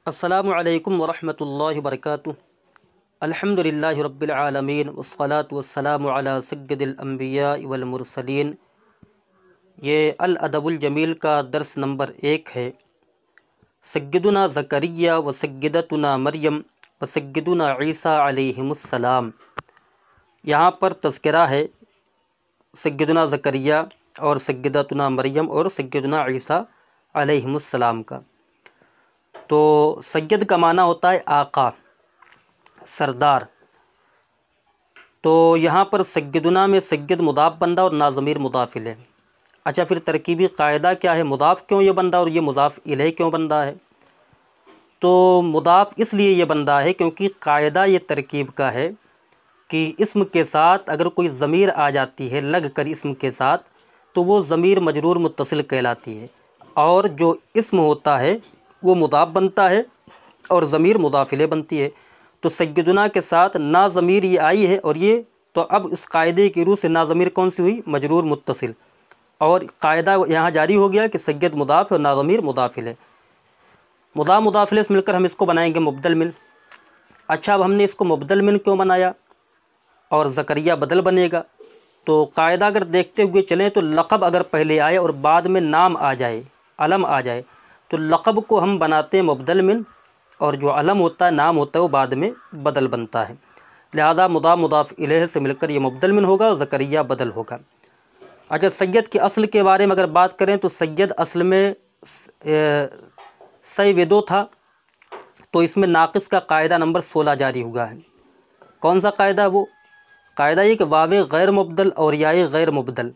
السلام علیکم ورحمۃ اللہ وبرکاتہ۔ الحمد للہ رب العالمین والصلاة والسلام علی سید الانبیاء والمرسلین۔ یہ الادب الجمیل کا درس نمبر 1 ہے۔ سیدنا زکریا و سیدتنا مریم و سیدنا عیسیٰ علیہم السلام۔ یہاں پر تذکرہ ہے سیدنا زکریا اور سیدتنا مریم اور سیدنا عیسیٰ علیہم السلام کا۔ تو سید کا معنی ہوتا ہے آقا، سردار۔ تو یہاں پر سیدنا میں سید مضاف بندہ اور نا ضمیر مضاف الیہ۔ اچھا، پھر ترکیبی قاعدہ کیا ہے؟ مضاف کیوں یہ بندہ اور یہ مضاف الیہ کیوں بندہ ہے؟ تو مضاف اس لیے یہ بندہ ہے کیونکہ قاعدہ یہ ترکیب کا ہے کہ اسم کے ساتھ اگر کوئی ضمیر آ جاتی ہے لگ کر اسم کے ساتھ تو وہ ضمیر مجرور متصل کہلاتی ہے، اور جو اسم ہوتا ہے وہ مضاف بنتا ہے اور ضمیر مضاف الیہ بنتی ہے۔ تو سیدنا کے ساتھ نا ضمیر یہ آئی ہے، اور یہ تو اب اس قاعدے کی روح سے نا ضمیر کون سی ہوئی؟ مجرور متصل، اور قاعدہ یہاں جاری ہو گیا کہ سید مضاف اور نا ضمیر مضاف الیہ۔ مضاف الیہ سے مل کر ہم اس کو بنائیں گے مبدل من۔ اچھا، اب ہم نے اس کو مبدل من کیوں بنایا اور زکریا بدل بنے گا؟ تو قاعدہ اگر دیکھتے ہوئے چلیں تو لقب اگر پہلے آئے اور بعد میں نام آ جائے، علم آ جائے، تو لقب کو ہم بناتے ہیں مبدل من، اور جو علم ہوتا ہے، نام ہوتا ہے، وہ بعد میں بدل بنتا ہے۔ لہذا مضاف الیہ سے مل کر یہ مبدل من ہوگا اور زکریا بدل ہوگا۔ اچھا، سید کے اصل کے بارے میں اگر بات کریں تو سید اصل میں سیودو تھا، تو اس میں ناقص کا قاعدہ نمبر 16 جاری ہوا ہے۔ کون سا قاعدہ؟ وہ قاعدہ یہ کہ واو غیر مبدل اور یائے غیر مبدل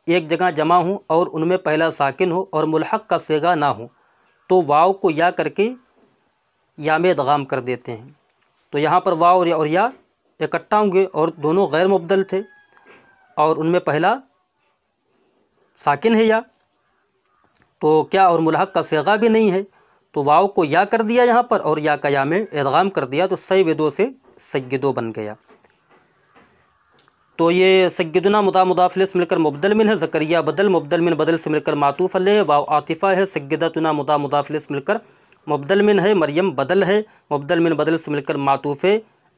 ایک جگہ جمع ہوں اور ان میں پہلا ساکن ہو اور ملحق کا صیغہ نہ ہو تو واو کو یا کر کے یا میں ادغام کر دیتے ہیں۔ تو یہاں پر واو اور یا اکٹھا ہوں گے اور دونوں غیر مبدل تھے اور ان میں پہلا ساکن ہے یا، تو کیا اور ملحق کا صیغہ بھی نہیں ہے، تو واو کو یا کر دیا یہاں پر اور یا کا یا میں ادغام کر دیا، تو سیودو سے سیدو بن گیا۔ تو یہ سیدنا مضاف الیہ سے مل کر مبدل من ہے، زکریا بدل، مبدل من بدل سے مل کر معطوف علیہ، واو عاطفہ ہے، سیدتنا مضاف الیہ سے مل کر مبدل من ہے، مریم بدل ہے، مبدل من بدل سے مل کر معطوف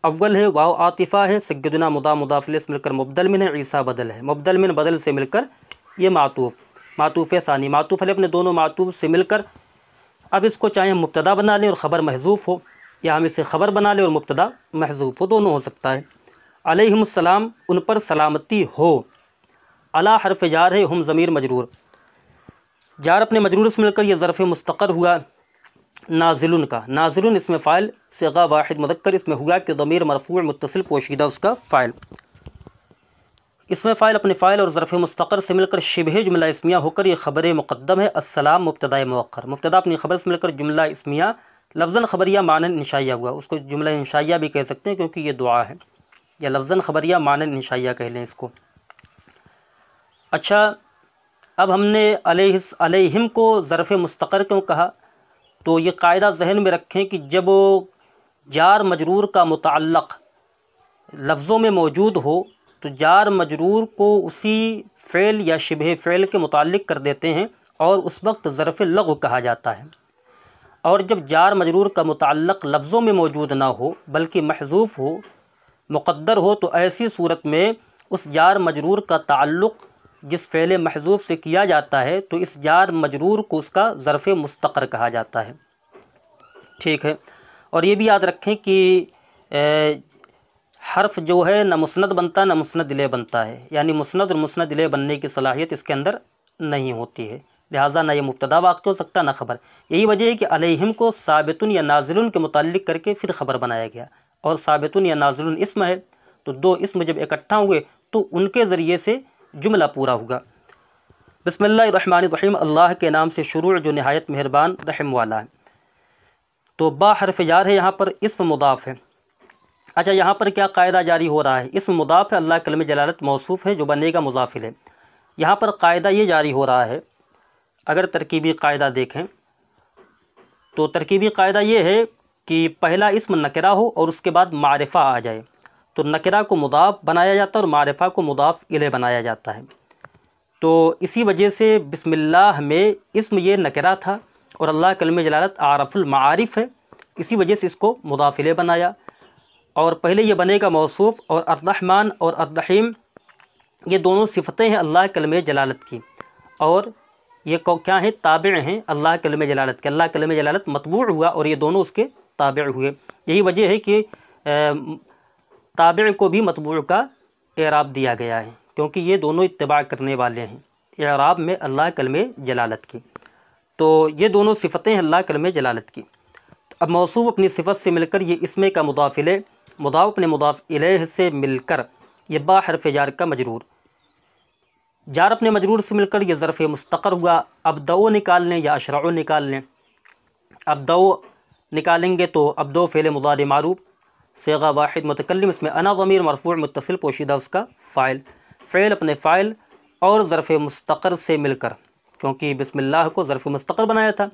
اول ہے، واو عاطفہ ہے، سیدنا مضاف الیہ سے مل کر مبدل من ہے، عیسیٰ بدل ہے، مبدل من بدل سے مل کر یہ معطوف ثانی، معطوف علیہ اپنے دونوں معطوف سے مل کر اب اس کو چاہے ہم مبتدا بنا لیں اور خبر محذوف ہو، یا ہم اسے خبر بنا لیں اور مبتدا محذوف ہو، دونوں ہو سکتا ہے۔ علیہم السلام، ان پر سلامتی ہو۔ علی حرف جار ہے، ہم ضمیر مجرور، جار اپنے مجرور سے مل کر یہ ظرف مستقر ہوا نازلن کا۔ نازلن اس میں فاعل، صیغہ واحد مذکر، اس میں ہوا کہ ضمیر مرفوع متصل پوشیدہ اس کا فاعل۔ اس میں فاعل اپنے فاعل اور ظرف مستقر سے مل کر شبہ جملہ اسمیہ ہو کر یہ خبر مقدم ہے۔ السلام مبتدا مؤخر، مبتدا اپنی خبر سے مل کر جملہ اسمیہ لفظاً خبریہ معنی انشائیہ ہوا، اس کو جملہ انشائیہ بھی کہہ سکتے ہیں کیونکہ یہ دعا ہے، یا لفظاً خبریہ معنی انشائیہ کہہ لیں اس کو۔ اچھا، اب ہم نے علیہم کو ظرف مستقر کیوں کہا؟ تو یہ قاعدہ ذہن میں رکھیں کہ جب جار مجرور کا متعلق لفظوں میں موجود ہو تو جار مجرور کو اسی فعل یا شبہ فعل کے متعلق کر دیتے ہیں اور اس وقت ظرف لغو کہا جاتا ہے، اور جب جار مجرور کا متعلق لفظوں میں موجود نہ ہو بلکہ محذوف ہو، مقدر ہو، تو ایسی صورت میں اس جار مجرور کا تعلق جس فعل محذوف سے کیا جاتا ہے تو اس جار مجرور کو اس کا ظرف مستقر کہا جاتا ہے۔ ٹھیک ہے، اور یہ بھی یاد رکھیں کہ حرف جو ہے نہ مسند بنتا نہ مسند الیہ بنتا ہے، یعنی مسند اور مسند الیہ بننے کی صلاحیت اس کے اندر نہیں ہوتی ہے، لہٰذا نہ یہ مبتدا واقع ہو سکتا نہ خبر۔ یہی وجہ ہے کہ علیہم کو ثابتن یا نازلن کے متعلق کر کے پھر خبر بنایا گیا، اور ثابتن یا نازلن اسم ہے، تو دو اسم جب اکٹھا ہوئے تو ان کے ذریعے سے جملہ پورا ہوگا۔ بسم اللہ الرحمن الرحیم، اللہ کے نام سے شروع جو نہایت مہربان رحم والا ہے۔ تو با حرف جار ہے، یہاں پر اسم مضاف ہے۔ اچھا، یہاں پر کیا قاعدہ جاری ہو رہا ہے؟ اسم مضاف ہے، اللہ کلمہ جلالت موصوف ہے جو بنے گا مضاف الیہ۔ یہاں پر قاعدہ یہ جاری ہو رہا ہے، اگر ترکیبی قاعدہ دیکھیں تو ترکیبی قاعدہ یہ ہے کہ پہلا اسم نکرہ ہو اور اس کے بعد معرفہ آ جائے، تو نکرہ کو مضاف بنایا جاتا ہے اور معرفہ کو مضاف الیہ بنایا جاتا ہے۔ تو اسی وجہ سے بسم اللہ میں اسم یہ نکرہ تھا، اور اللہ کلمہ جلالت اعرف المعارف ہے، اسی وجہ سے اس کو مضاف الیہ بنایا۔ اور پہلے یہ بنے گا موصوف، اور الرحمن اور الرحیم یہ دونوں صفتیں ہیں اللہ کلمہ جلالت کی، اور یہ کیا ہیں؟ تابع ہیں اللہ کلمہ جلالت کے۔ اللہ کلمہ جلالت مطبوع ہوا اور یہ دونوں اس کے تابع ہوئے۔ یہی وجہ ہے کہ تابع کو بھی مطبوع کا اعراب دیا گیا ہے، کیونکہ یہ دونوں اتباع کرنے والے ہیں اعراب میں اللہ کلمہ جلالت کی۔ تو یہ دونوں صفتیں ہیں اللہ کلمہ جلالت کی۔ اب موصوف اپنی صفت سے مل کر یہ اسم کا مضاف الیہ، مضاف اپنے مضاف الیہ سے مل کر یہ با حرف جار کا مجرور، جار اپنے مجرور سے مل کر یہ ظرف مستقر ہوا۔ ابدؤ نکال لیں یا اشرع نکال لیں۔ ابدؤ نکالیں گے تو ابدؤ فعل مضارع معروف، صیغہ واحد متکلم، اس میں انا ضمیر مرفوع متصل پوشیدہ اس کا فاعل، فعل اپنے فاعل اور ظرف مستقر سے مل کر، کیونکہ بسم اللہ کو ظرف مستقر بنایا تھا،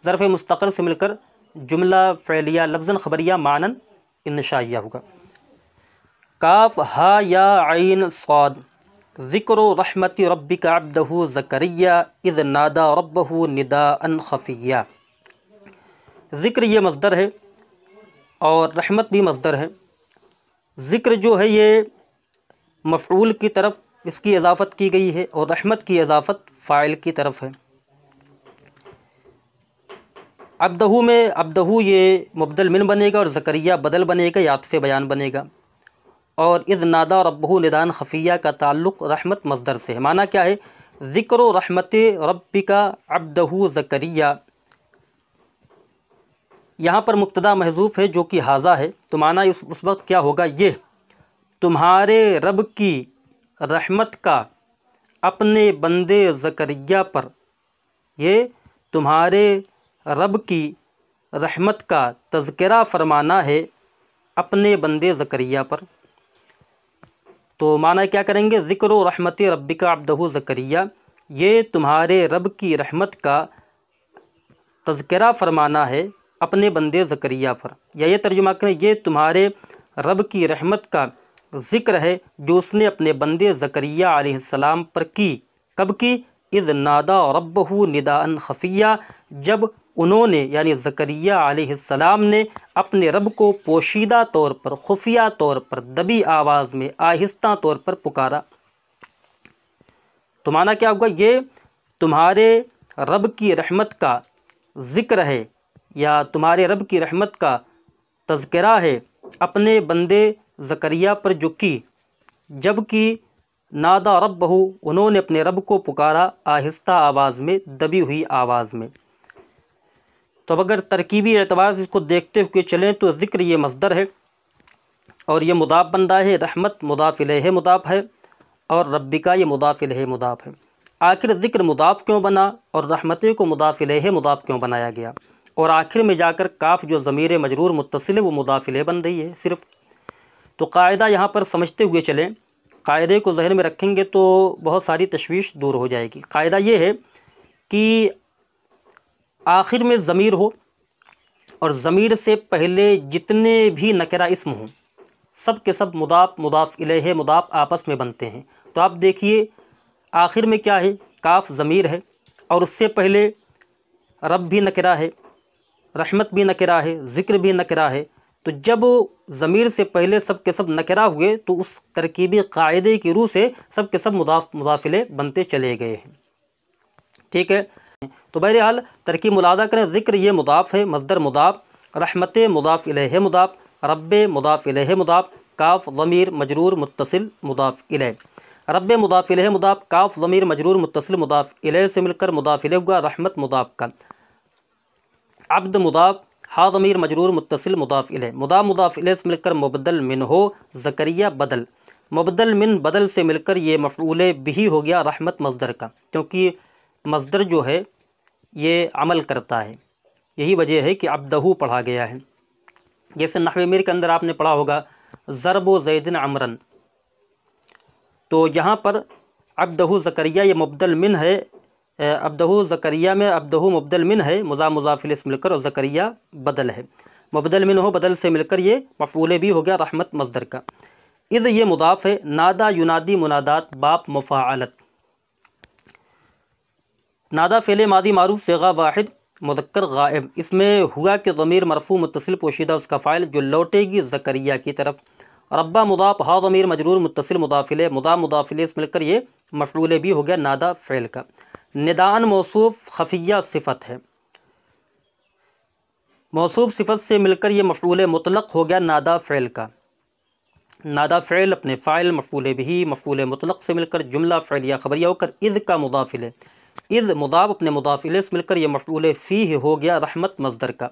ظرف مستقر سے مل کر جملہ فعلیہ لفظاً خبریہ معناً انشائیہ ہوگا۔ کاف ہا یا عین صاد، ذکر رحمت ربک عبدہ زکریہ اذ نادى ربہ نداء خفیہ۔ ذکر یہ مصدر ہے اور رحمت بھی مصدر ہے۔ ذکر جو ہے یہ مفعول کی طرف اس کی اضافت کی گئی ہے، اور رحمت کی اضافت فاعل کی طرف ہے۔ عبدہ میں عبدہ یہ مبدل من بنے گا اور زکریہ بدل بنے گا یا عطف بیان بنے گا، اور اذ نادا ربہ نداء خفیہ کا تعلق رحمت مصدر سے ہے۔ معنی کیا ہے؟ ذکر رحمت ربک عبدہ زکریہ، یہاں پر مبتدا محذوف ہے جو کہ ھذا ہے، تو معنی اس وقت کیا ہوگا؟ یہ تمہارے رب کی رحمت کا اپنے بندے زکریہ پر، یہ تمہارے رب کی رحمت کا تذکرہ فرمانا ہے اپنے بندے زکریہ پر۔ تو معنی کیا کریں گے؟ ذکر و رحمت ربک عبدہ زکریہ، یہ تمہارے رب کی رحمت کا تذکرہ فرمانا ہے اپنے بندے زکریہ پر، یا یہ ترجمہ کریں یہ تمہارے رب کی رحمت کا ذکر ہے جو اس نے اپنے بندے زکریہ علیہ السلام پر کی۔ کب کی؟ اذ نادا ربہ نداء خفیہ، جب انہوں نے یعنی زکریہ علیہ السلام نے اپنے رب کو پوشیدہ طور پر، خفیہ طور پر، دبی آواز میں، آہستہ طور پر پکارا۔ تو معنی کیا ہوگا؟ یہ تمہارے رب کی رحمت کا ذکر ہے یا تمہارے رب کی رحمت کا تذکرہ ہے اپنے بندے زکریہ پر جو کی، جب کہ نادا ربہ، انہوں نے اپنے رب کو پکارا آہستہ آواز میں، دبی ہوئی آواز میں۔ تو اب اگر ترکیبی اعتبار سے اس کو دیکھتے ہوئے چلیں تو ذکر یہ مصدر ہے اور یہ مضاف بن رہا ہے، رحمت مضاف الیہ مضاف ہے، اور ربکا یہ مضاف الیہ مضاف ہے۔ آخر ذکر مضاف کیوں بنا اور رحمتیں کو مضاف الیہ مضاف کیوں بنایا گیا؟ اور آخر میں جا کر کاف جو ضمیر مجرور متصل ہے وہ مضاف الیہ بن رہی ہے صرف۔ تو قاعدہ یہاں پر سمجھتے ہوئے چلیں، قاعدے کو ذہن میں رکھیں گے تو بہت ساری تشویش دور ہو جائے گی۔ قاعدہ یہ ہے کہ آخر میں ضمیر ہو اور ضمیر سے پہلے جتنے بھی نکرہ اسم ہوں سب کے سب مضاف الیہ مضاف آپس میں بنتے ہیں۔ تو آپ دیکھیے آخر میں کیا ہے؟ کاف ضمیر ہے اور اس سے پہلے رب بھی نکرہ ہے، رحمت بھی نکرہ ہے، ذکر بھی نکرہ ہے۔ تو جب ضمیر سے پہلے سب کے سب نکرہ ہوئے تو اس ترکیبی قاعدے کی روح سے سب کے سب مضاف الیہ بنتے چلے گئے ہیں۔ ٹھیک ہے؟ تو بہرحال ترکیب ملاحظہ کریں، ذکر یہ مضاف ہے، مصدر مضاف، رحمت مضاف الیہ مضاف، رب مضاف الیہ مضاف، کاف ضمیر مجرور متصل مضاف الیہ۔ رب مضاف الیہ مضاف، کاف ضمیر مجرور متصل مضاف الیہ سے مل کر مضاف الیہ ہوا، رحمت مضاف کا، عبد مضاف، ہا ضمیر مجرور متصل مضاف الیہ، مضاف الیہ سے مل کر مبدل من ہو، زکریہ بدل، مبدل من بدل سے مل کر یہ مفعول بہ ہو گیا رحمت مصدر کا، کیونکہ مصدر جو ہے یہ عمل کرتا ہے، یہی وجہ ہے کہ عبدہ پڑھا گیا ہے۔ جیسے نحو میر کے اندر آپ نے پڑھا ہوگا ضرب زید عمرن، تو یہاں پر عبدہ زکریہ یہ مبدل من ہے، عبدہ زکریہ میں عبدہ مبدل من ہے، مضاف الیہ سے مل کر، اور زکریہ بدل ہے، مبدل من ہو بدل سے مل کر یہ مفعول بھی ہو گیا رحمت مصدر کا۔ اذ یہ مضاف ہے، نادا ینادی منادات باب مفاعلت، نادا فعل ماضی معروف صیغہ واحد مذکر غائب، اس میں ہوا کہ ضمیر مرفوع متصل پوشیدہ اس کا فاعل جو لوٹے گی زکریا کی طرف، ربا مضاف، ہا ضمیر مجرور متصل مضاف الیہ، مضاف الیہ سے مل کر یہ مفعول بھی ہو گیا نادا فعل کا، نداءً موصوف خفیہ صفت ہے، موصوف صفت سے مل کر یہ مفعول مطلق ہو گیا نادا فعل کا، نادا فعل اپنے فاعل مفعول بھی مفعول مطلق سے مل کر جملہ فعلیہ خبریہ ہو کر اذ کا مضاف الیہ، اذ مضاف اپنے مضاف الیہ سے مل کر یہ مفعول فیہ ہو گیا رحمت مصدر کا،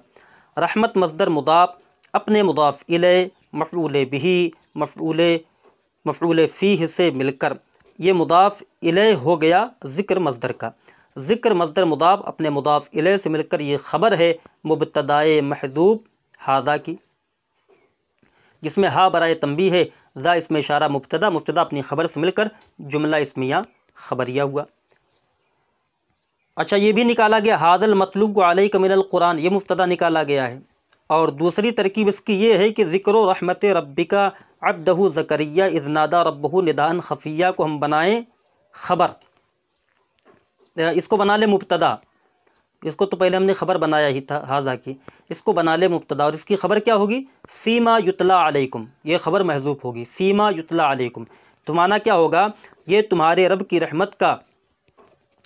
رحمت مصدر مضاف اپنے مضاف الیہ مفعول بھی مفعول فیہ سے مل کر یہ مضاف الیہ ہو گیا ذکر مصدر کا، ذکر مصدر مضاف اپنے مضاف الیہ سے مل کر یہ خبر ہے مبتدائے محذوف ھذا کی، جس میں ہا برائے تنبیہ ہے، ذا اسم اشارہ مبتدا اپنی خبر سے مل کر جملہ اسمیہ خبریہ ہوا۔ اچھا یہ بھی نکالا گیا ھذا المطلوب علیک من القرآن، یہ مبتدا نکالا گیا ہے، اور دوسری ترکیب اس کی یہ ہے کہ ذکر و رحمت ربک عبدہ زکریا اذ نادى ربہ نداءً خفیہ کو ہم بنائیں خبر، اس کو بنا لے مبتدا، اس کو تو پہلے ہم نے خبر بنایا ہی تھا ھذا کی، اس کو بنا لے مبتدا اور اس کی خبر کیا ہوگی فیما یتلا علیکم، یہ خبر محذوف ہوگی فیما یتلا علیکم، تو معنی کیا ہوگا یہ تمہارے رب کی رحمت کا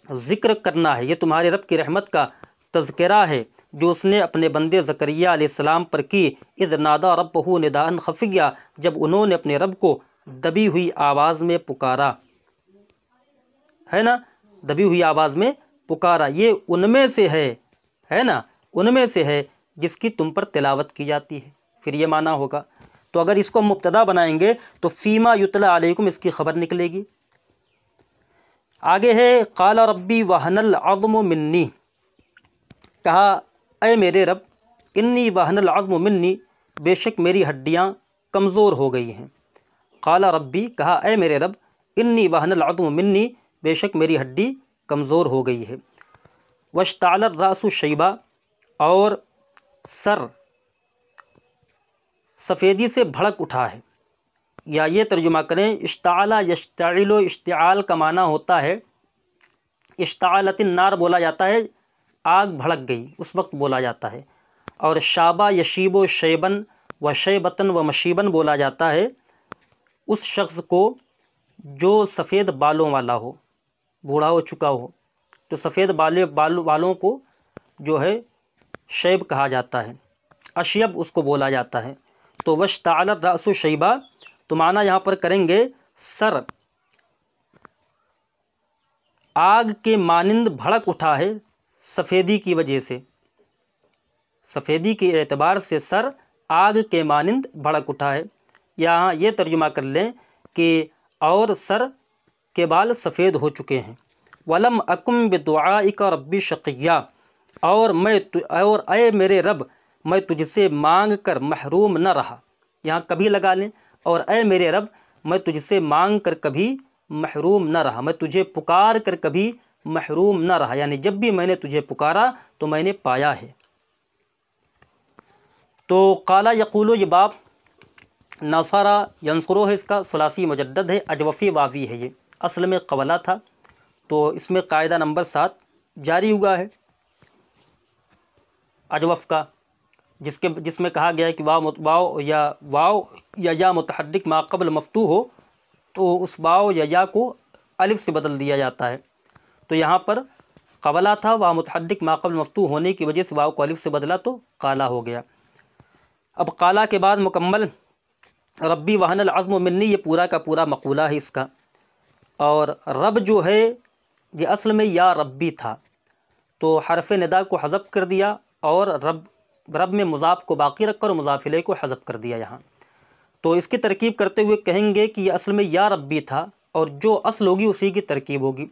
ذکر کرنا ہے، یہ تمہارے رب کی رحمت کا تذکرہ ہے جو اس نے اپنے بندے زکریا علیہ السلام پر کی، اذ نادا ربہ نداءً خفیہ، جب انہوں نے اپنے رب کو دبی ہوئی آواز میں پکارا، ہے نا، دبی ہوئی آواز میں پکارا، یہ ان میں سے ہے نا، ان میں سے ہے جس کی تم پر تلاوت کی جاتی ہے، پھر یہ معنی ہوگا، تو اگر اس کو مبتدا بنائیں گے تو فیما یتلا علیکم اس کی خبر نکلے گی۔ آگے ہے قال ربی وہن العظم منی، کہا اے میرے رب انی وہن العظم منی، بے شک میری ہڈیاں کمزور ہو گئی ہیں، قال ربی کہا اے میرے رب انی وہن العظم منی، بے شک میری ہڈی کمزور ہو گئی ہے، واشتعل الرأس شیبہ، اور سر سفیدی سے بھڑک اٹھا ہے، یا یہ ترجمہ کریں اشتعل یشتعل، اشتعال کا معنی ہوتا ہے اشتعلت النار بولا جاتا ہے آگ بھڑک گئی اس وقت بولا جاتا ہے، اور شابہ یشیب و شیبن و شیبتن و مشیبن بولا جاتا ہے اس شخص کو جو سفید بالوں والا ہو، بوڑھا ہو چکا ہو، تو سفید بالوں کو جو ہے شیب کہا جاتا ہے، اشیب اس کو بولا جاتا ہے، تو واشتعل الرأس شیبہ، تو معنی یہاں پر کریں گے سر آگ کے مانند بھڑک اٹھا ہے سفیدی کی وجہ سے، سفیدی کے اعتبار سے سر آگ کے مانند بھڑک اٹھا ہے، یہاں یہ ترجمہ کر لیں کہ اور سر کے بال سفید ہو چکے ہیں، وَلَمْ أَكُمْ بِدُعَائِكَ رَبِّ شَقِيًّا، اور اے میرے رب میں تجھ سے مانگ کر محروم نہ رہا، یہاں کبھی لگا لیں، اور اے میرے رب میں تجھ سے مانگ کر کبھی محروم نہ رہا، میں تجھے پکار کر کبھی محروم نہ رہا، یعنی جب بھی میں نے تجھے پکارا تو میں نے پایا ہے۔ تو قال یقول، یہ باب نصرہ ینصرو ہے، اس کا ثلاثی مجدد ہے، اجوفی واوی ہے، یہ اصل میں قولہ تھا، تو اس میں قاعدہ نمبر 7 جاری ہوا ہے اجوف کا، جس میں کہا گیا ہے کہ واو یا متحرک ما قبل مفتوح ہو تو اس واو یا کو الف سے بدل دیا جاتا ہے، تو یہاں پر قولہ تھا، واو متحرک ما قبل مفتوح ہونے کی وجہ سے واو کو الف سے بدلا تو قالہ ہو گیا۔ اب قالہ کے بعد مکمل ربی وہن العظم منی، یہ پورا کا پورا مقولہ ہے اس کا، اور رب جو ہے یہ اصل میں یا ربی تھا، تو حرف ندا کو حذف کر دیا اور رب میں مضاف کو باقی رکھ کر مضاف الیہ کو حذف کر دیا یہاں، تو اس کی ترکیب کرتے ہوئے کہیں گے کہ یہ اصل میں یا ربی تھا، اور جو اصل ہوگی اسی کی ترکیب ہوگی،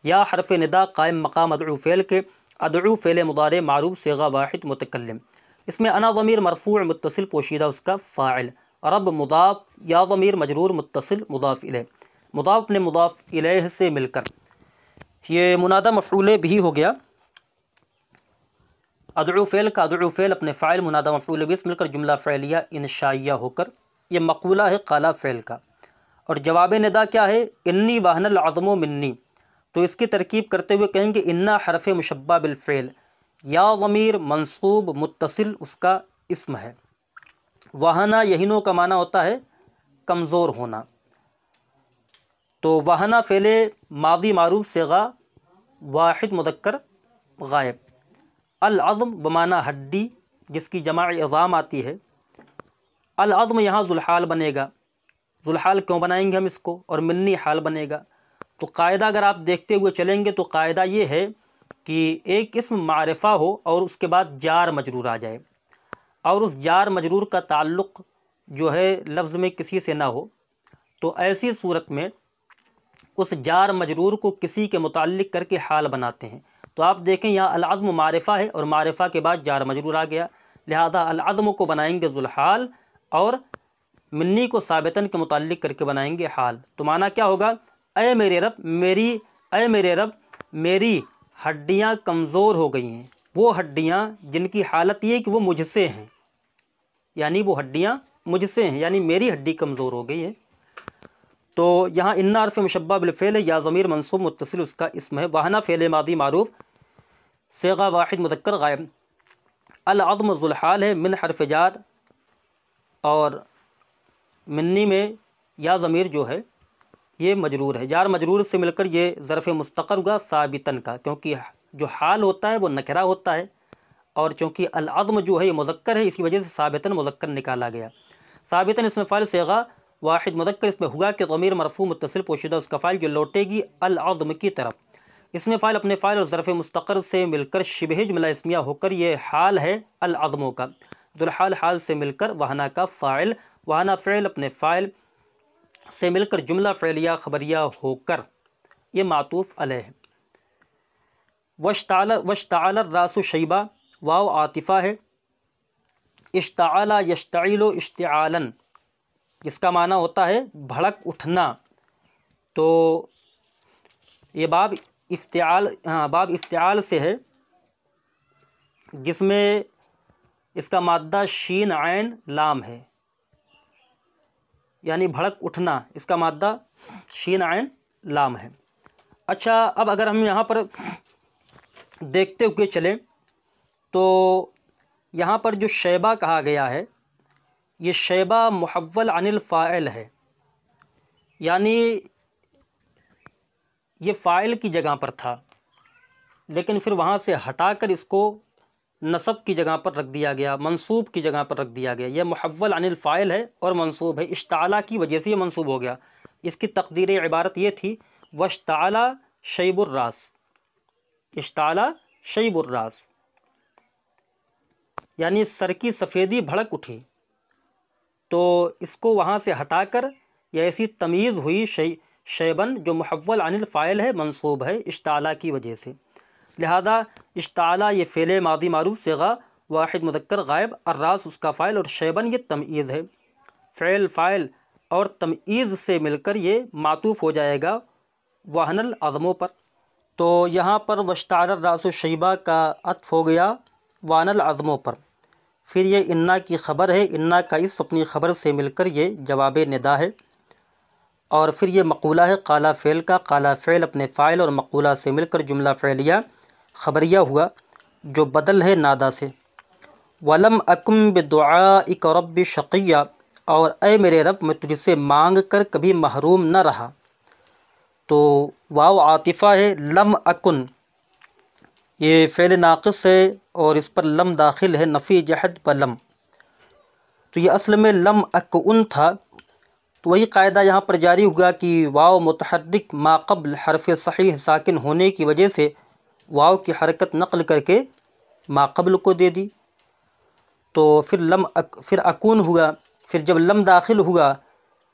یا حرف ندا قائم مقام ادعو فعل کے، ادعو فعل مضارع معروف صیغہ واحد متکلم، اس میں انا ضمیر مرفوع متصل پوشیدہ اس کا فاعل، رب مضاف، یا ضمیر مجرور متصل مضاف الیہ، مضاف اپنے مضاف الیہ سے مل کر یہ منادہ مفعول بھی ہو گیا، ادعو فعل کا ادعو فعل اپنے فاعل منادہ مفعول بھی سے مل کر جملہ فعلیہ انشائیہ ہو کر یہ مقولہ ہے قالہ فعل کا، اور جواب ندا کیا ہے انی وہن العظم منی، تو اس کی ترکیب کرتے ہوئے کہیں گے انا حرف مشبہ بالفعل، یا ضمیر منصوب متصل اس کا اسم ہے۔ وہنا یہینوں کا معنی ہوتا ہے کمزور ہونا، تو وہنا فعل ماضی معروف صیغہ واحد مذکر غائب۔ العظم بمعنی ہڈی، جس کی جمع عظام آتی ہے۔ العظم یہاں ذوالحال بنے گا۔ ذوالحال کیوں بنائیں گے ہم اس کو، اور منی حال بنے گا؟ تو قاعدہ اگر آپ دیکھتے ہوئے چلیں گے تو قاعدہ یہ ہے کہ ایک اسم معرفہ ہو اور اس کے بعد جار مجرور آ جائے، اور اس جار مجرور کا تعلق جو ہے لفظ میں کسی سے نہ ہو، تو ایسی صورت میں اس جار مجرور کو کسی کے متعلق کر کے حال بناتے ہیں۔ تو آپ دیکھیں یہاں العظم معرفہ ہے اور معرفہ کے بعد جار مجرور آ گیا، لہذا العظم کو بنائیں گے ذوالحال اور منی کو ثابتاً کے متعلق کر کے بنائیں گے حال۔ تو معنی کیا ہوگا؟ اے میرے رب میری ہڈیاں کمزور ہو گئی ہیں، وہ ہڈیاں جن کی حالت یہ کہ وہ مجھ سے ہیں، یعنی وہ ہڈیاں مجھ سے ہیں، یعنی میری ہڈی کمزور ہو گئی ہے۔ تو یہاں ان حرف مشبہ بالفعل ہے، یا ضمیر منصوب متصل اس کا اسم ہے۔ وہنا فعل ماضی معروف صیغہ واحد مذکر غائب۔ العظم ذوالحال ہے، من حرف جار، اور منی میں یا ضمیر جو ہے یہ مجرور ہے، جار مجرور سے مل کر یہ ظرف مستقر ہوگا ثابتاً کا، کیونکہ جو حال ہوتا ہے وہ نکرہ ہوتا ہے، اور چونکہ العظم جو ہے یہ مذکر ہے، اسی وجہ سے ثابتاً مذکر نکالا گیا۔ ثابتاً اس میں فاعل صیغہ واحد مذکر، اس میں ہوا کہ ضمیر مرفوع متصل پوشیدہ اس کا فاعل جو لوٹے گی العظم کی طرف۔ اس میں فاعل اپنے فاعل اور ظرف مستقر سے مل کر شبہ جملہ اسمیہ ہو کر یہ حال ہے العظموں کا، ذوالحال حال سے مل کر وہنا کا فاعل، وہنا فعل اپنے فاعل سے مل کر جملہ فعلیہ خبریہ ہو کر یہ معطوف علیہ ہے۔ واشتعل الراس شیبہ، واو عاطفہ ہے۔ اشتعل یشتعل اشتعالا، جس کا معنی ہوتا ہے بھڑک اٹھنا۔ تو یہ باب افتعال سے ہے، جس میں اس کا مادہ شین عین لام ہے، یعنی بھڑک اٹھنا، اس کا مادہ شین عین لام ہے۔ اچھا، اب اگر ہم یہاں پر دیکھتے ہوئے چلیں تو یہاں پر جو شیبہ کہا گیا ہے یہ شیبہ محول عن الفاعل ہے، یعنی یہ فاعل کی جگہ پر تھا لیکن پھر وہاں سے ہٹا کر اس کو نصب کی جگہ پر رکھ دیا گیا، منصوب کی جگہ پر رکھ دیا گیا۔ یہ محول عن الفاعل ہے اور منصوب ہے، اشتعالا کی وجہ سے یہ منصوب ہو گیا۔ اس کی تقدیر عبارت یہ تھی واشتعالا شیب الراس، اشتعالا شیب الراس، یعنی سر کی سفیدی بھڑک اٹھی، تو اس کو وہاں سے ہٹا کر یہ ایسی تمیز ہوئی شیبن جو محول عن الفاعل ہے، منصوب ہے اشتعالا کی وجہ سے، لہذا اشتعالا یہ فعل ماضی معروف صیغہ واحد مذکر غائب، الراس اس کا فاعل اور شیبن یہ تمییز ہے، فعل فاعل اور تمییز سے مل کر یہ معطوف ہو جائے گا وہن العظموں پر۔ تو یہاں پر واشتعل الراس شیبہ کا عطف ہو گیا وہن العظموں پر، پھر یہ انا کی خبر ہے، انا کا اسم اپنی خبر سے مل کر یہ جواب ندا ہے، اور پھر یہ مقولہ ہے قالا فعل کا، قالا فعل اپنے فاعل اور مقولہ سے مل کر جملہ فعلیہ خبریہ ہوا جو بدل ہے نادا سے۔ وَلَمْ أَكُمْ بِدُعَائِكَ رَبِّ شَقِيًّا، اور اے میرے رب میں تجھ سے مانگ کر کبھی محروم نہ رہا۔ تو واو عاطفہ ہے، لم اکن یہ فعل ناقص ہے اور اس پر لم داخل ہے، نفی جحد پر لم، تو یہ اصل میں لم اکن تھا۔ تو وہی قاعدہ یہاں پر جاری ہوگا کہ واو متحرک ما قبل حرف صحیح ساکن ہونے کی وجہ سے واو کی حرکت نقل کر کے ما قبل کو دے دی، تو پھر اکون ہوا، پھر جب لم داخل ہوا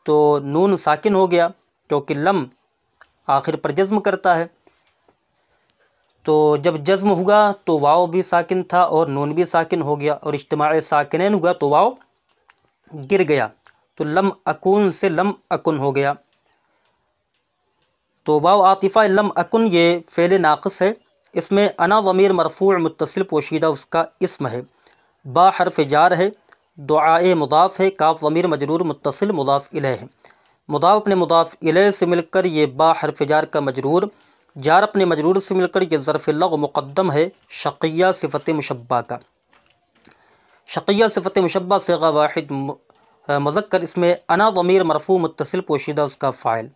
تو نون ساکن ہو گیا، کیونکہ لم آخر پر جزم کرتا ہے، تو جب جزم ہوا تو واو بھی ساکن تھا اور نون بھی ساکن ہو گیا، اور اجتماع ساکنین ہوا تو واو گر گیا، تو لم اکون سے لم اکن ہو گیا۔ تو واو عاطفہ لم اکن یہ فعل ناقص ہے، اس میں انا ضمیر مرفوع متصل پوشیدہ اس کا اسم ہے، با حرف جار ہے، دعائے مضاف ہے، کاف ضمیر مجرور متصل مضاف الیہ ہے، مضاف اپنے مضاف الیہ سے مل کر یہ با حرف جار کا مجرور جار اپنے مجرور سے مل کر یہ ظرف لغو مقدم ہے شقیہ صفت مشبہ کا۔ شقیہ صفت مشبہ صیغہ واحد مذکر، اس میں انا ضمیر مرفوع متصل پوشیدہ اس کا فاعل۔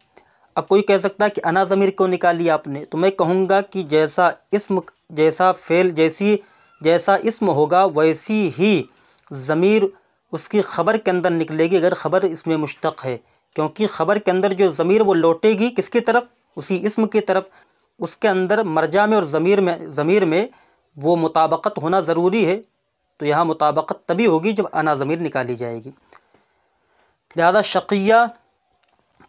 اب کوئی کہہ سکتا ہے کہ انا ضمیر کیوں نکالی آپ نے؟ تو میں کہوں گا کہ جیسا اسم، جیسا فعل، جیسا اسم ہوگا ویسی ہی ضمیر اس کی خبر کے اندر نکلے گی، اگر خبر اس میں مشتق ہے، کیونکہ خبر کے اندر جو ضمیر وہ لوٹے گی کس کی طرف؟ اسی اسم کی طرف۔ اس کے اندر مرجع میں اور ضمیر میں وہ مطابقت ہونا ضروری ہے، تو یہاں مطابقت تبھی ہوگی جب انا ضمیر نکالی جائے گی۔ لہذا شقیہ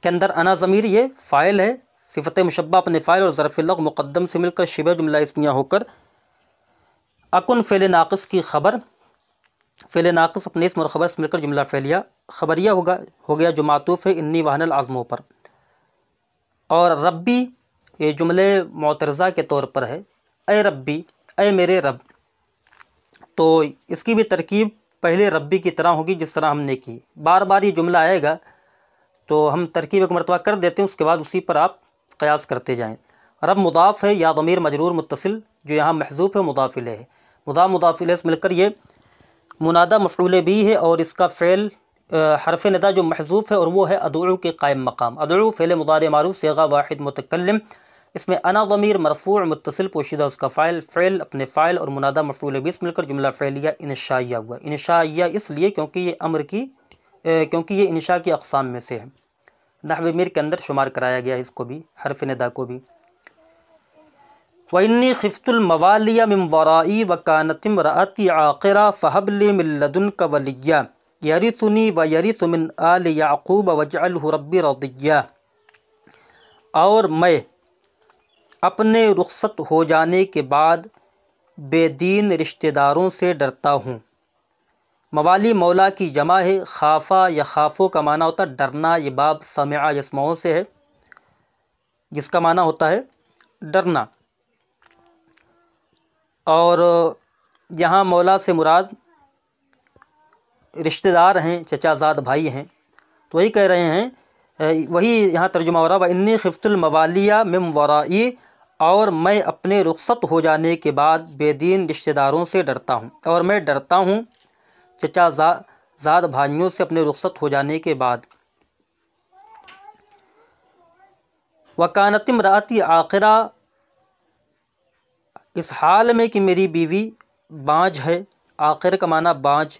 کے اندر انا ضمیر یہ فاعل ہے، صفت مشبہ اپنے فاعل اور ظرف لغو مقدم سے مل کر شبہ جملہ اسمیہ ہو کر اکن فعل ناقص کی خبر، فعل ناقص اپنے اسم اور خبر سے مل کر جملہ فعلیہ خبریہ ہو گیا جو معطوف ہے انی وہن العظموں پر۔ اور ربی یہ جملے معترضہ کے طور پر ہے، اے ربی، اے میرے رب، تو اس کی بھی ترکیب پہلے ربی کی طرح ہوگی جس طرح ہم نے کی۔ بار بار یہ جملہ آئے گا تو ہم ترکیب ایک مرتبہ کر دیتے ہیں، اس کے بعد اسی پر آپ قیاس کرتے جائیں۔ رب مضاف ہے یا ضمیر مجرور متصل جو یہاں محذوف ہے، مضاف الیہ ہے، مضاف الیہ سے مل کر یہ منادہ مفعول بھی ہے، اور اس کا فعل حرف ندا جو محذوف ہے اور وہ ہے ادعو کے قائم مقام۔ ادعو فعل مضارع معروف صیغہ واحد متکلم، اس میں انا ضمیر مرفوع متصل پوشیدہ اس کا فعل اپنے فاعل اور منادہ مفعول بھی مل کر جملہ فعلیہ انشائیہ ہوا۔ انشائیہ اس لیے کیونکہ یہ انشاء کی اقسام میں سے ہے، نحو میر کے اندر شمار کرایا گیا ہے اس کو بھی، حرف ندا کو بھی۔ وَإِنِّي خِفْتُ الْمَوَالِيَ مِنْ وَرَائِي وَكَانَتِ امْرَأَتِي عَاقِرًا فَهَبْ لِي مِن لَّدُنْكَ وَلِيًّا يَرِثُنِي وَيَرِثُ مِنْ آلِ يَعْقُوبَ وَاجْعَلْهُ رَبِّ رَضِيًّا۔ اور میں اپنے رخصت ہو جانے کے بعد بے دین رشتہ داروں سے ڈرتا ہوں۔ موالی مولا کی جمع ہے، خافا یا خافو کا معنی ہوتا ہے ڈرنا، یہ باب سمع یسمعوں سے ہے جس کا معنی ہوتا ہے ڈرنا، اور یہاں مولا سے مراد رشتہ دار ہیں، چچا زاد بھائی ہیں، تو وہی کہہ رہے ہیں، وہی یہاں ترجمہ ہو رہا وَإِنِّي خِفْتُ الْمَوَالِيَ مِن وَرَائِي، اور میں اپنے رخصت ہو جانے کے بعد بے دین رشتہ داروں سے ڈرتا ہوں، اور میں ڈرتا ہوں چچا زاد بھائیوں سے اپنے رخصت ہو جانے کے بعد۔ وَكَانَتِ امْرَأَتِي عَاقِرًا، اس حال میں کہ میری بیوی بانجھ ہے، عاقر کا معنی بانجھ۔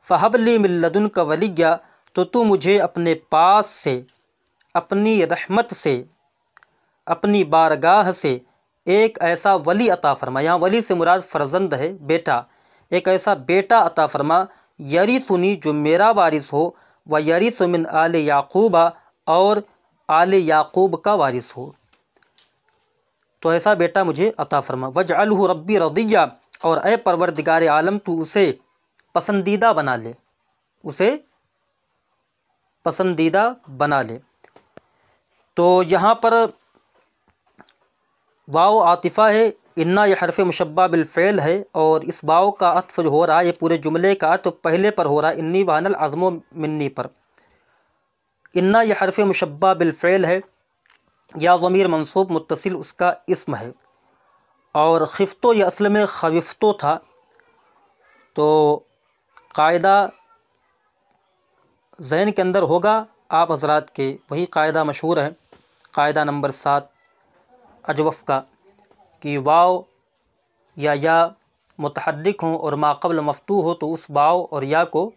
فَهَبْ لِي مِن لَّدُنْكَ وَلِيًّا، تو مجھے اپنے پاس سے، اپنی رحمت سے، اپنی بارگاہ سے ایک ایسا ولی عطا فرما۔ یہاں ولی سے مراد فرزند ہے، بیٹا، ایک ایسا بیٹا عطا فرما، یرثنی جو میرا وارث ہو، ویرث من آل یعقوب، اور آل یعقوب کا وارث ہو، تو ایسا بیٹا مجھے عطا فرما۔ وجعلہ ربی رضیہ، اور اے پروردگار عالم تو اسے پسندیدہ بنا لے، اسے پسندیدہ بنا لے۔ تو یہاں پر واو عاطفہ ہے، انا یہ حرف مشبہ بالفعل ہے، اور اس واو کا عطف جو ہو رہا ہے یہ پورے جملے کا عطف پہلے پر ہو رہا ہے، انی وہن العظم منی پر۔ انا یہ حرف مشبہ بالفعل ہے، یا ضمیر منصوب متصل اس کا اسم ہے، اور خفتو یہ اصل میں خوفتو تھا، تو قاعدہ ذہن کے اندر ہوگا آپ حضرات کے، وہی قاعدہ مشہور ہے، قاعدہ نمبر 7 اجوف کا، کہ واو یا متحرک ہوں اور ما قبل مفتوح ہو تو اس واو اور یا کو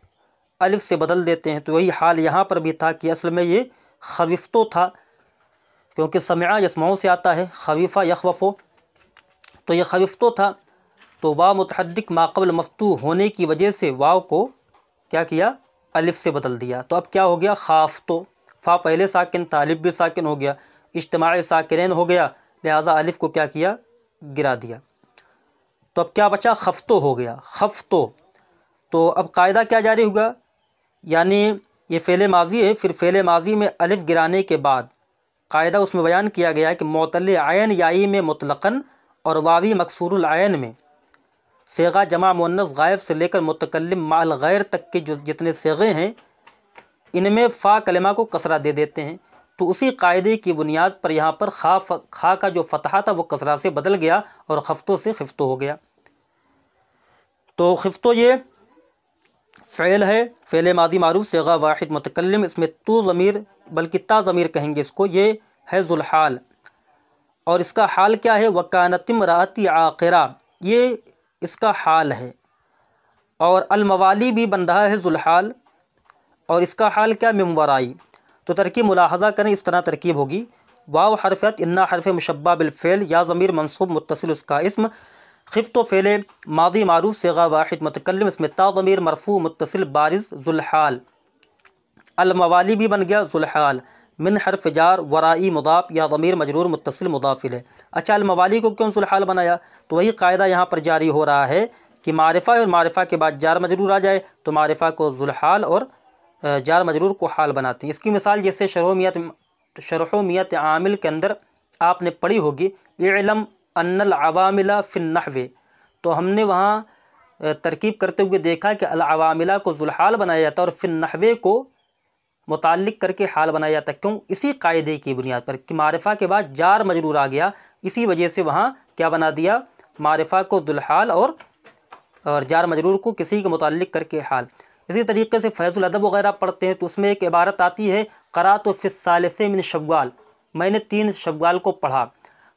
الف سے بدل دیتے ہیں، تو وہی حال یہاں پر بھی تھا کہ اصل میں یہ خوفتو تھا، کیونکہ سمع یسمعوں سے آتا ہے، خویفہ یخوفو، تو یہ خوفتو تھا، تو واو متحرک ما قبل مفتوح ہونے کی وجہ سے واو کو کیا کیا؟ الف سے بدل دیا، تو اب کیا ہو گیا؟ خافتو، فا پہلے ساکن تھا، الف بھی ساکن ہو گیا، اجتماع ساکنین ہو گیا، لہٰذا الف کو کیا کیا؟ گرا دیا، تو اب کیا بچا؟ خفتو ہو گیا، خفتو۔ تو اب قاعدہ کیا جاری ہوگا؟ یعنی یہ فعل ماضی ہے، پھر فعل ماضی میں الف گرانے کے بعد قاعدہ اس میں بیان کیا گیا ہے کہ معتل عین یائی میں مطلقاً اور واوی مکسور العین میں صیغہ جمع مؤنث غائب سے لے کر متکلم مع الغیر تک کے جو جتنے صیغے ہیں ان میں فا کلمہ کو کسرہ دے دیتے ہیں، تو اسی قاعدے کی بنیاد پر یہاں پر خا کا جو فتحہ تھا وہ کسرہ سے بدل گیا اور خفتو سے خفتو ہو گیا۔ تو خفتو یہ فعل ہے، فعل ماضی معروف صیغہ واحد متکلم، اس میں تو ضمیر بلکہ تا ضمیر کہیں گے اس کو، یہ ہے ذوالحال، اور اس کا حال کیا ہے؟ وَكَانَتِ امْرَأَتِي عَاقِرًا، یہ اس کا حال ہے، اور الموالی بھی بن رہا ہے ذوالحال، اور اس کا حال کیا؟ من ورائی۔ تو ترکیب ملاحظہ کریں، اس طرح ترکیب ہوگی، واو حرف عطف، انا حرف مشبہ بالفعل، یا ضمیر منصوب متصل اس کا اسم، خفت و فعل ماضی معروف صیغہ واحد متکلم، اس میں تا ضمیر مرفوع متصل بارز ذوالحال، الموالی بھی بن گیا ذوالحال، من حرف جار، ورائی مضاف، یا ضمیر مجرور متصل مضاف الیہ۔ اچھا، الموالی کو کیوں ذوالحال بنایا؟ تو وہی قاعدہ یہاں پر جاری ہو رہا ہے کہ معرفہ اور معرفہ کے بعد جار مجرور آ جائے تو معرفہ کو ذوالحال اور جار مجرور کو حال بناتی ہیں۔ اس کی مثال جیسے شرح و میت عامل کے اندر آپ نے پڑھی ہوگی، اعلم ان العوامل فی النحو، تو ہم نے وہاں ترکیب کرتے ہوئے دیکھا کہ العواملہ کو ذوالحال بنایا جاتا ہے اور فی النحو کو متعلق کر کے حال بنایا جاتا ہے۔ کیوں؟ اسی قاعدے کی بنیاد پر کہ معرفہ کے بعد جار مجرور آ گیا، اسی وجہ سے وہاں کیا بنا دیا؟ معرفہ کو ذوالحال اور جار مجرور کو کسی کے متعلق کر کے حال۔ اسی طریقے سے فیض الادب وغیرہ پڑھتے ہیں تو اس میں ایک عبارت آتی ہے، قرأت فی الثالث من شوال، میں نے 3 شوال کو پڑھا،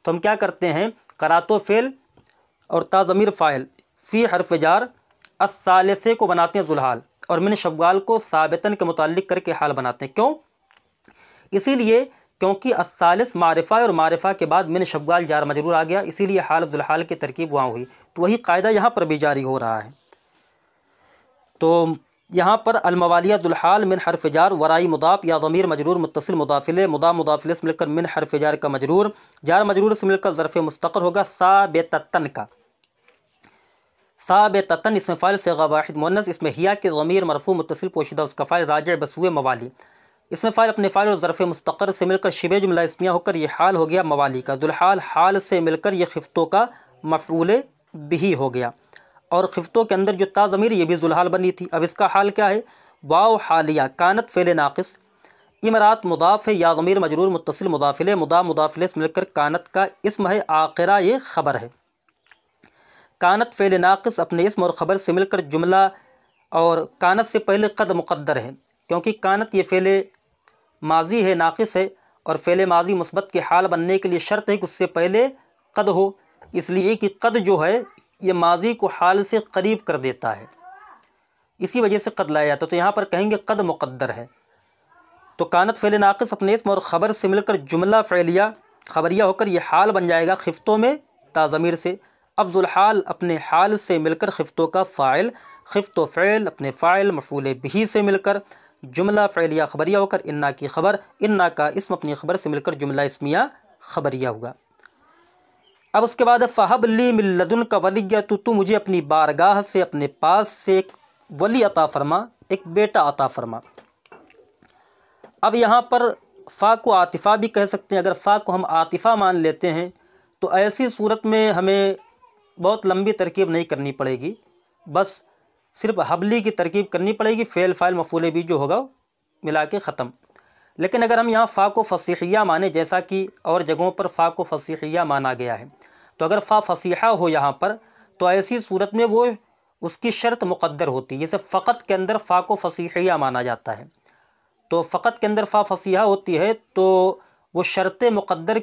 تو ہم کیا کرتے ہیں؟ قرأت فعل اور تا ضمیر فاعل، فی حرف جار، الثالث کو بناتے ہیں ذوالحال، اور من شوال کو ثابتاً کے متعلق کر کے حال بناتے ہیں۔ کیوں؟ اسی لیے کیونکہ الثالث معرفہ اور معرفہ کے بعد من شوال جار مجرور آ گیا، اسی لیے حال ذوالحال کی ترکیب وہاں ہوئی، تو وہی قاعدہ یہاں پر بھی جاری ہو رہا ہے۔ تو یہاں پر الموالیہ ذوالحال من حرف جار، ورائی مضاف، یا ضمیر مجرور متصل مضاف الیہ، مضاف الیہ سے مل کر من حرف جار کا مجرور، جار مجرور سے مل کر ظرف مستقر ہوگا ثابتتن کا، ثابتتن اسم فاعل صیغہ واحد مؤنث، اس میں ہیا کے ضمیر مرفوع متصل پوشیدہ اس کا فاعل راجع بسوئے موالی، اسم فاعل اپنے فاعل اور ظرف مستقر سے مل کر شبہ جملہ اسمیہ ہو کر یہ حال ہو گیا موالی کا، ذوالحال حال سے مل کر یہ خفتوں کا مفعول بہ ہو گیا، اور خفتوں کے اندر جو تا ضمیر یہ بھی ذوالحال بنی تھی۔ اب اس کا حال کیا ہے؟ واو حالیہ، کانت فعل ناقص، امرات مضاف ہے، یا ضمیر مجرور متصل مضاف الیہ، مضاف الیہ سے مل کر کانت کا اسم ہے، عاقرہ یہ خبر ہے۔ کانت فعل ناقص اپنے اسم اور خبر سے مل کر جملہ، اور کانت سے پہلے قد مقدر ہے، کیونکہ کانت یہ فعل ماضی ہے، ناقص ہے، اور فعل ماضی مثبت کے حال بننے کے لیے شرط ہے کہ اس سے پہلے قد ہو، اس لیے کہ قد جو ہے یہ ماضی کو حال سے قریب کر دیتا ہے، اسی وجہ سے قد لایا جاتا ہے، تو یہاں پر کہیں گے قد مقدر ہے۔ تو کانت فعل ناقص اپنے اسم اور خبر سے مل کر جملہ فعلیہ خبریہ ہو کر یہ حال بن جائے گا خفتوں میں تا ضمیر سے۔ اب ذوالحال اپنے حال سے مل کر خفتوں کا فاعل، خفت و فعل اپنے فاعل مفعول بہ سے مل کر جملہ فعلیہ خبریہ ہو کر انا کی خبر، انا کا اسم اپنی خبر سے مل کر جملہ اسمیہ خبریہ ہوگا۔ اب اس کے بعد فہب لی من لدنک ولیہ، تو مجھے اپنی بارگاہ سے، اپنے پاس سے ایک ولی عطا فرما، ایک بیٹا عطا فرما۔ اب یہاں پر فا کو عاطفہ بھی کہہ سکتے ہیں، اگر فا کو ہم عاطفہ مان لیتے ہیں تو ایسی صورت میں ہمیں بہت لمبی ترکیب نہیں کرنی پڑے گی، بس صرف حبلی کی ترکیب کرنی پڑے گی، فعل فاعل مفعول بھی جو ہوگا ملا کے ختم۔ لیکن اگر ہم یہاں فا کو فصیحیہ مانیں، جیسا کہ اور جگہوں پر فا کو فصیحیہ مانا گیا ہے، تو اگر فا فصیحہ ہو یہاں پر تو ایسی صورت میں وہ اس کی شرط مقدر ہوتی ہے، جیسے فقط کے اندر فا کو فصیحیہ مانا جاتا ہے، تو فقط کے اندر فا فصیحہ ہوتی ہے تو وہ شرط مقدر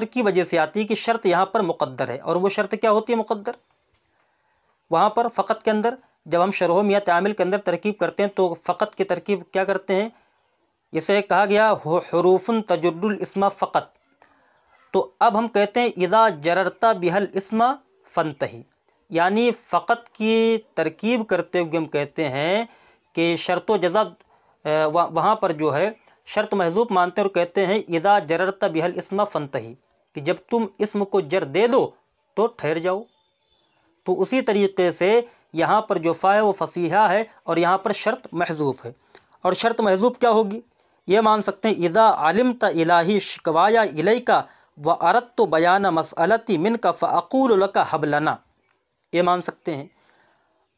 کی وجہ سے آتی ہے کہ شرط یہاں پر مقدر ہے، اور وہ شرط کیا ہوتی ہے مقدر؟ وہاں پر فقط کے اندر جب ہم شرح میت عامل کے اندر ترکیب کرتے ہیں تو فقط کی ترکیب کیا کرتے ہیں؟ اسے کہا گیا حروف تجر الاسم فقط، تو اب ہم کہتے ہیں اذا جررت بها الاسم فانتہی، یعنی فقط کی ترکیب کرتے ہوئے ہم کہتے ہیں کہ شرط و جزا وہاں پر جو ہے شرط محذوف مانتے ہیں اور کہتے ہیں اذا جررت بها الاسم فانتہی، کہ جب تم اسم کو جر دے دو تو ٹھہر جاؤ۔ تو اسی طریقے سے یہاں پر جو فا ہے وہ فصیحہ ہے اور یہاں پر شرط محذوف ہے، اور شرط محذوف کیا ہوگی؟ یہ مان سکتے ہیں اذا علمت الہی شکوایا الیک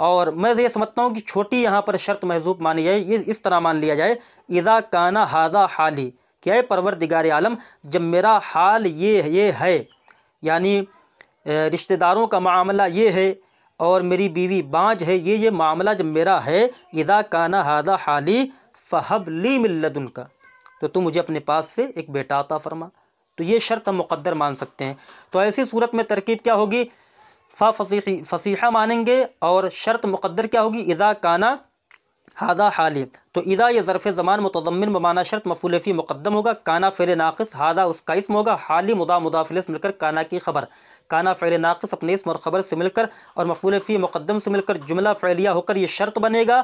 اور میں یہ سمجھتا ہوں کہ چھوٹی یہاں پر شرط محذوف مانی جائے، یہ اس طرح مان لیا جائے اذا کان ھذا حالی، کہ اے پروردگار عالم جب میرا حال یہ ہے، یعنی رشتہ داروں کا معاملہ یہ ہے اور میری بیوی بانجھ ہے، یہ معاملہ جب میرا ہے، اذا کان ھذا حالی فہب لی من لدنک، تو تم مجھے اپنے پاس سے ایک بیٹا عطا فرما۔ تو یہ شرط ہم مقدر مان سکتے ہیں۔ تو ایسی صورت میں ترکیب کیا ہوگی؟ فا فصیحہ مانیں گے، اور شرط مقدر کیا ہوگی؟ اذا کان ھذا حالی۔ تو اذا یہ ظرف زمان متضمن بمعنی شرط مفعول فی مقدم ہوگا، کانا فعل ناقص، ھذا اس کا اسم ہوگا، حالی مضاف مضاف الیہ سے مل کر کانا کی خبر، کانا فعل ناقص اپنے اسم اور خبر سے مل کر اور مفعول فی مقدم سے مل کر جملہ فعلیہ ہو کر یہ شرط بنے گا،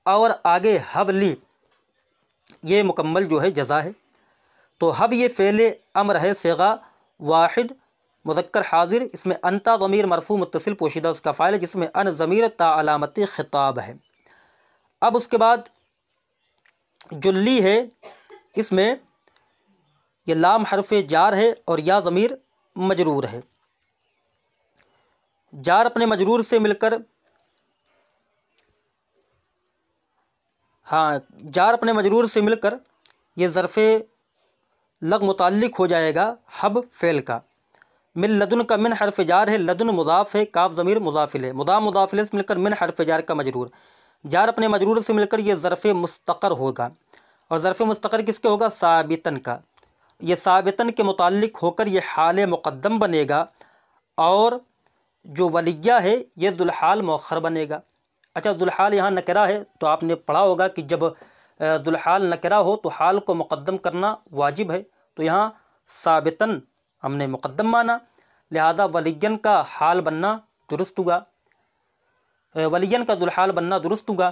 اور آگے حب لی یہ مکمل جو ہے جزا ہے۔ تو حب یہ فعل امر ہے، صیغہ واحد مذکر حاضر، اس میں انتا ضمیر مرفوع متصل پوشیدہ اس کا فاعل ہے، جس میں ان ضمیر تا علامت خطاب ہے۔ اب اس کے بعد جو لی ہے، اس میں یہ لام حرف جار ہے اور یا ضمیر مجرور ہے۔ جار اپنے مجرور سے مل کر جار اپنے مجرور سے مل کر یہ ظرف لغ متعلق ہو جائے گا حب فعل کا۔ من لدن کا من حرف جار ہے، لدن مضاف ہے، کاف ضمیر مضاف الیہ، مضاف مضاف الیہ سے مل کر من حرف جار کا مجرور، جار اپنے مجرور سے مل کر یہ ظرف مستقر ہوگا، اور ظرف مستقر کس کے ہوگا؟ ثابتن کا۔ یہ ثابتن کے متعلق ہو کر یہ حال مقدم بنے گا، اور جو ولیہ ہے یہ ذوالحال مؤخر بنے گا۔ اچھا، ذوالحال یہاں نکرہ ہے، تو آپ نے پڑھا ہوگا کہ جب ذوالحال نکرہ ہو تو حال کو مقدم کرنا واجب ہے، تو یہاں ثابتن ہم نے مقدم مانا، لہذا ولیین کا حال بننا درست ہوگا، ولیین کا ذوالحال بننا درست ہوگا۔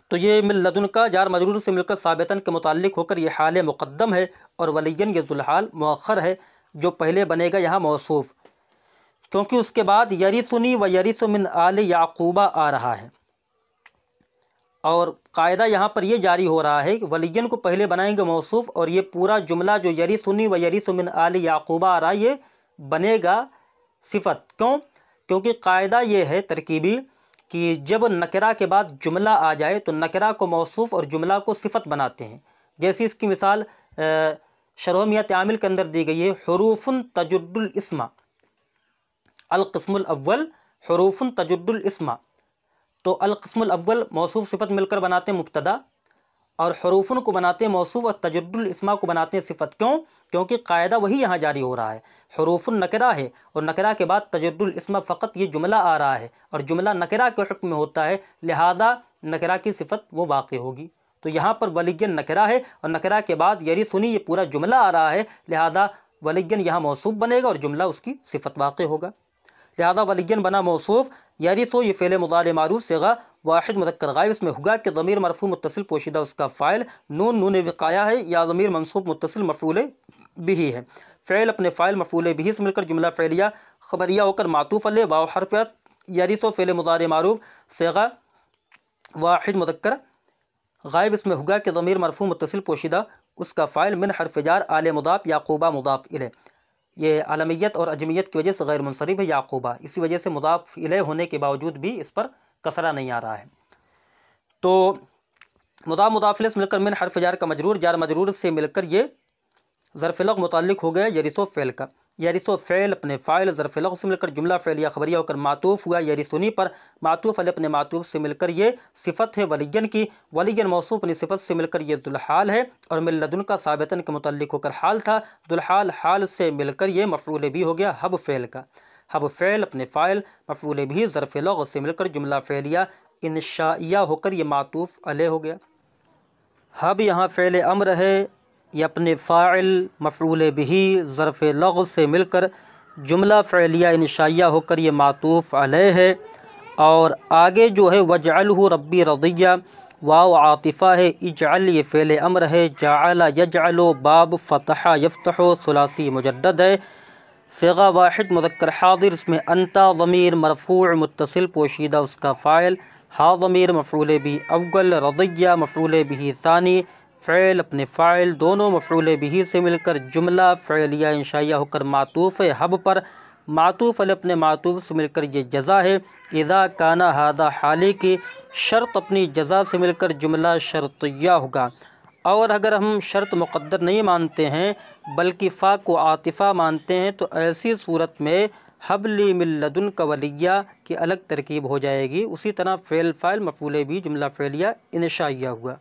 تو یہ من لدن کا جار مجرور سے مل کر ثابتن کے متعلق ہو کر یہ حال مقدم ہے، اور ولیین یہ ذوالحال مؤخر ہے، جو پہلے بنے گا یہاں موصوف، کیونکہ اس کے بعد یرثنی و یرث من آل یعقوبہ آ رہا ہے، اور قاعدہ یہاں پر یہ جاری ہو رہا ہے کہ ولیین کو پہلے بنائیں گے موصوف، اور یہ پورا جملہ جو یرثنی و یرث من آل یعقوبہ آ رہا ہے یہ بنے گا صفت۔ کیوں؟ کیونکہ قاعدہ یہ ہے ترکیبی کہ جب نکرہ کے بعد جملہ آ جائے تو نکرہ کو موصوف اور جملہ کو صفت بناتے ہیں۔ جیسی اس کی مثال شرح میت عامل کے اندر دی گئی ہے، حروف تجد الاسم، القسم الاول حروف تجد الاسم، تو القسم الاول موصوف صفت مل کر بناتے ہیں مبتدا، اور حروفن کو بناتے ہیں موصوف، اور تجد الاسما کو بناتے ہیں صفت۔ کیوں؟ کیونکہ قاعدہ وہی یہاں جاری ہو رہا ہے، حروف نکرہ ہے، اور نکرہ کے بعد تجد الاسما فقط یہ جملہ آ رہا ہے، اور جملہ نکرہ کے حکم میں ہوتا ہے، لہذا نکرہ کی صفت وہ واقع ہوگی۔ تو یہاں پر ولیین نکرہ ہے، اور نکرہ کے بعد یرثنی یہ پورا جملہ آ رہا ہے، لہذا ولیین یہاں موصوف بنے گا اور جملہ اس کی صفت واقع ہوگا، لہذا ولیین بنا موصوف۔ یرث یہ فعل مضارع معروف صیغہ واحد مذکر غائب، اس میں ہوگا کہ ضمیر مرفوع متصل پوشیدہ اس کا فاعل، نون وقایہ ہے، یا ضمیر منصوب متصل مفعول بہ ہے، فعل اپنے فاعل مفعول بہ سے مل کر جملہ فعلیہ خبریہ ہو کر معطوف علیہ، واو حرف عطف، یرث فعل مضارع معروف صیغہ واحد مذکر غائب، اس میں ہوگا کہ ضمیر مرفوع متصل پوشیدہ اس کا فاعل، من حرف جار آل مضاف یعقوبہ مضاف الیہ، یہ عالمیت اور عجمیت کی وجہ سے غیر منصرف ہے یعقوبہ، اسی وجہ سے مضاف الیہ ہونے کے باوجود بھی اس پر کسرہ نہیں آ رہا ہے۔ تو مضاف مضاف الیہ سے مل کر من حرف جار کا مجرور، جار مجرور سے مل کر یہ ظرف لغ متعلق ہو گیا یرث فعل کا، یرث فعل اپنے فاعل ظرف لغ سے مل کر جملہ فعلیہ خبریہ ہو کر معطوف ہوا یرثنی پر، معطوف علیہ اپنے معطوف سے مل کر یہ صفت ہے ولیین کی، ولیین موصوف اپنی صفت سے مل کر یہ ذوالحال ہے، اور من لدن کا ثابتن کے متعلق ہو کر حال تھا، ذوالحال حال سے مل کر یہ مفعول بھی ہو گیا حب فعل کا، حب فعل اپنے فاعل مفعول بھی ظرف لغ سے مل کر جملہ فعلیہ انشائیہ ہو کر یہ معطوف علیہ ہو گیا۔ حب یہاں فعل امر ہے، یہ اپنے فاعل مفعول بہ ظرف لغ سے مل کر جملہ فعلیہ انشائیہ ہو کر یہ معطوف علیہ ہے، اور آگے جو ہے وجعلہ ربی رضیہ، واو عاطفہ ہے، اجعل یہ فعل امر ہے، جعل یجعل باب فتح یفتح ثلاثی مجدد ہے، صیغہ واحد مذکر حاضر، اس میں انتا ضمیر مرفوع متصل پوشیدہ اس کا فاعل، ہا ضمیر مفعول بہ اول، رضیہ مفعول بہ ثانی، فعل اپنے فاعل دونوں مفعول بہ سے مل کر جملہ فعلیہ انشائیہ ہو کر معطوف ہے حب پر، معطوف علی اپنے معطوف سے مل کر یہ جزا ہے۔ اذا کان ھذا حالی کی شرط اپنی جزا سے مل کر جملہ شرطیہ ہوگا، اور اگر ہم شرط مقدر نہیں مانتے ہیں بلکہ فا کو عاطفہ مانتے ہیں تو ایسی صورت میں حب لی من لدنک ولیہ کی الگ ترکیب ہو جائے گی۔ اسی طرح فعل فاعل مفعول بھی جملہ فعلیہ انشائیہ ہوا۔